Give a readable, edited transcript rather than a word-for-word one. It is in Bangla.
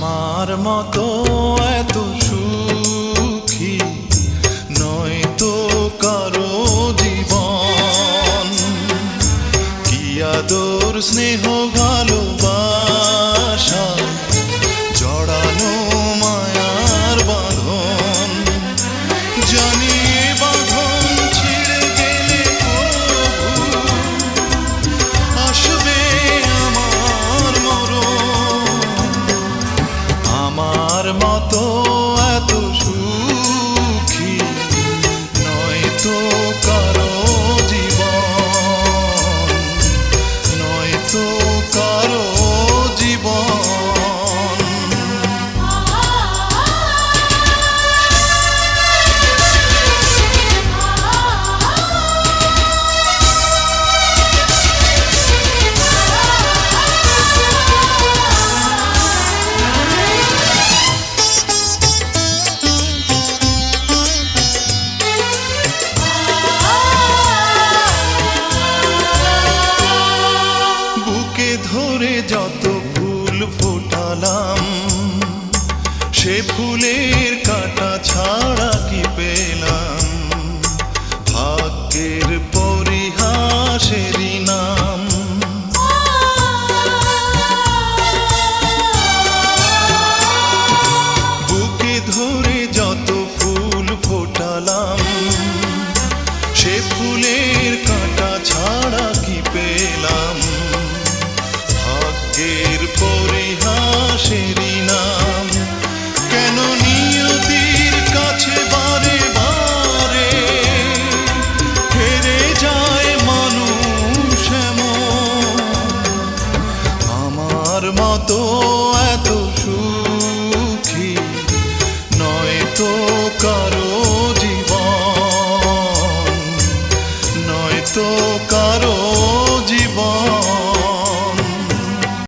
আমার মতো এত সুখী নয় তো কারো জীবন। কি আদর স্নেহ ভালোবাসা জড়ানো মায়ার বাঁধন। জানি এ বাঁধন ছিঁড়ে গেলে আসবে আমার মরণ। আমার মতো এত সুখী নয় তো কারো জীবন, নয় তো কারো জীবন। ধরে যত ফুল ফোটালাম সে ফুলের কাঁটা ছাড়া কি পেলাম? ভাগ্যের পরিহাসেরই নাম। বুকে ধরে যত ফুল ফোটালাম সে ফুলের কাঁটা ছাড়া কি পেলাম? ভাগ্যের পরিহাসেরই নাম। কেন নিয়তির কাছে বারে বারে হেরে যায় মানুষ এমন? আমার মতো এত সুখী নয় তো কারো জীবন, নয় তো কারো